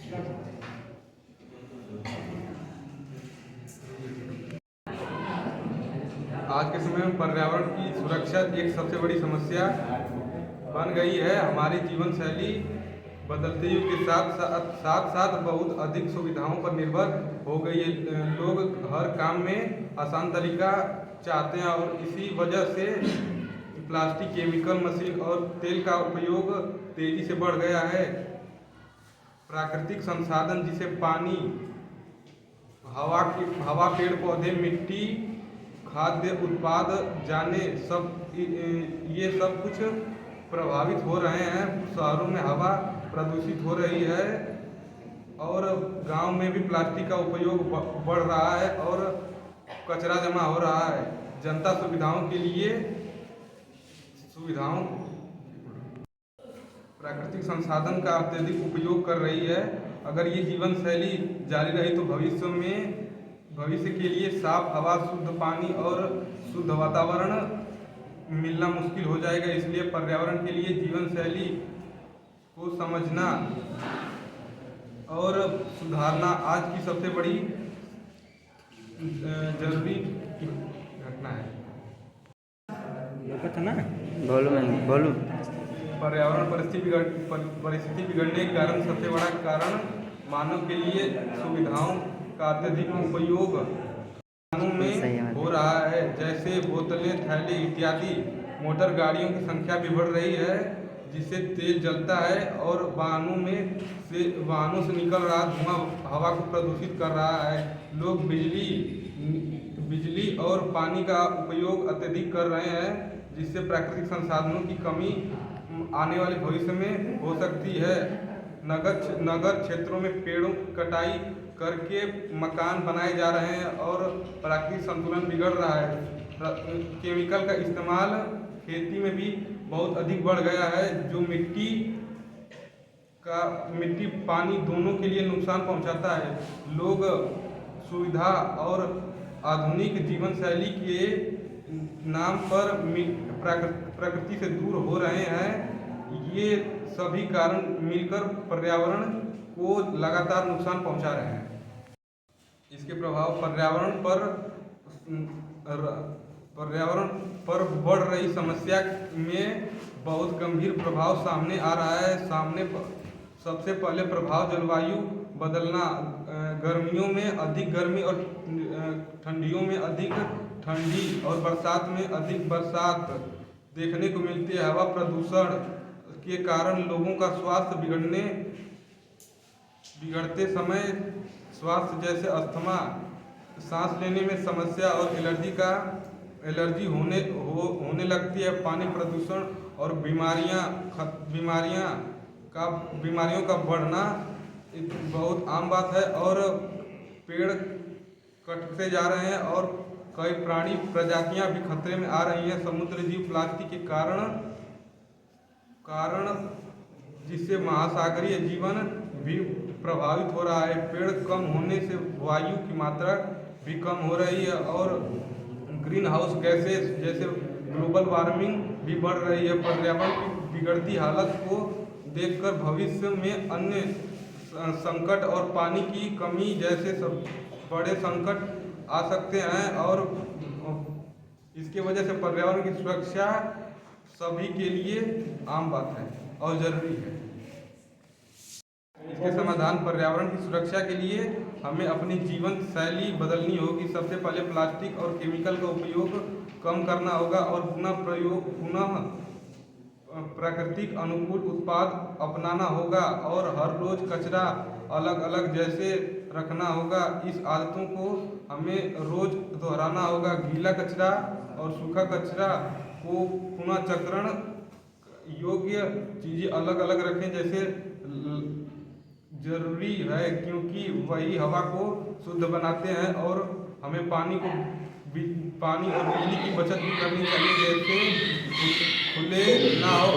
आज के समय में पर्यावरण की सुरक्षा एक सबसे बड़ी समस्या बन गई है। हमारी जीवन शैली बदलते युग के साथ साथ बहुत अधिक सुविधाओं पर निर्भर हो गई है। लोग हर काम में आसान तरीका चाहते हैं और इसी वजह से प्लास्टिक, केमिकल, मशीन और तेल का उपयोग तेजी से बढ़ गया है। प्राकृतिक संसाधन जिसे पानी, हवा, पेड़ पौधे, मिट्टी, खाद्य उत्पाद जाने ये सब कुछ प्रभावित हो रहे हैं। शहरों में हवा प्रदूषित हो रही है और गांव में भी प्लास्टिक का उपयोग बढ़ रहा है और कचरा जमा हो रहा है। जनता प्राकृतिक संसाधन का अत्यधिक उपयोग कर रही है। अगर ये जीवन शैली जारी रही तो भविष्य के लिए साफ हवा, शुद्ध पानी और शुद्ध वातावरण मिलना मुश्किल हो जाएगा। इसलिए पर्यावरण के लिए जीवन शैली को समझना और सुधारना आज की सबसे बड़ी जरूरी घटना है। बोलो। पर्यावरण परिस्थिति बिगड़ने के कारण सबसे बड़ा कारण मानव के लिए सुविधाओं का अत्यधिक उपयोग में हो रहा है। जैसे बोतलें, थैले इत्यादि। मोटर गाड़ियों की संख्या भी बढ़ रही है जिससे तेल जलता है और वाहनों से निकल रहा धुआं हवा को प्रदूषित कर रहा है। लोग बिजली और पानी का उपयोग अत्यधिक कर रहे हैं जिससे प्राकृतिक संसाधनों की कमी आने वाले भविष्य में हो सकती है। नगर क्षेत्रों में पेड़ों की कटाई करके मकान बनाए जा रहे हैं और प्राकृतिक संतुलन बिगड़ रहा है। केमिकल का इस्तेमाल खेती में भी बहुत अधिक बढ़ गया है जो मिट्टी, पानी दोनों के लिए नुकसान पहुंचाता है। लोग सुविधा और आधुनिक जीवन शैली के नाम पर प्रकृति से दूर हो रहे हैं। ये सभी कारण मिलकर पर्यावरण को लगातार नुकसान पहुंचा रहे हैं। इसके प्रभाव पर्यावरण पर बढ़ रही समस्या में बहुत गंभीर प्रभाव सामने आ रहा है। सबसे पहले प्रभाव जलवायु बदलना। गर्मियों में अधिक गर्मी और ठंडियों में अधिक ठंडी और बरसात में अधिक बरसात देखने को मिलती है। हवा प्रदूषण के कारण लोगों का स्वास्थ्य बिगड़ते समय स्वास्थ्य जैसे अस्थमा, सांस लेने में समस्या और एलर्जी होने लगती है। पानी प्रदूषण और बीमारियों का बढ़ना बहुत आम बात है और पेड़ कटते जा रहे हैं और कई प्राणी प्रजातियां भी खतरे में आ रही हैं। समुद्र जीव प्लास्टिक के कारण जिससे महासागरीय जीवन भी प्रभावित हो रहा है। पेड़ कम होने से वायु की मात्रा भी कम हो रही है और ग्रीन हाउस गैसेस जैसे ग्लोबल वार्मिंग भी बढ़ रही है। पर्यावरण की बिगड़ती हालत को देखकर भविष्य में अन्य संकट और पानी की कमी जैसे सब बड़े संकट आ सकते हैं और इसके वजह से पर्यावरण की सुरक्षा सभी के लिए आम बात है और जरूरी है। इसके समाधान पर्यावरण की सुरक्षा के लिए हमें अपनी जीवन शैली बदलनी होगी। सबसे पहले प्लास्टिक और केमिकल का उपयोग कम करना होगा और पुनः प्राकृतिक अनुकूल उत्पाद अपनाना होगा और हर रोज कचरा अलग अलग जैसे रखना होगा। इस आदतों को हमें रोज दोहराना होगा। गीला कचरा और सूखा कचरा को पुनः चक्रण योग्य चीज़ें अलग अलग रखें जैसे जरूरी है क्योंकि वही हवा को शुद्ध बनाते हैं और हमें पानी और बिजली की बचत भी करनी चाहिए जैसे खुले ना हो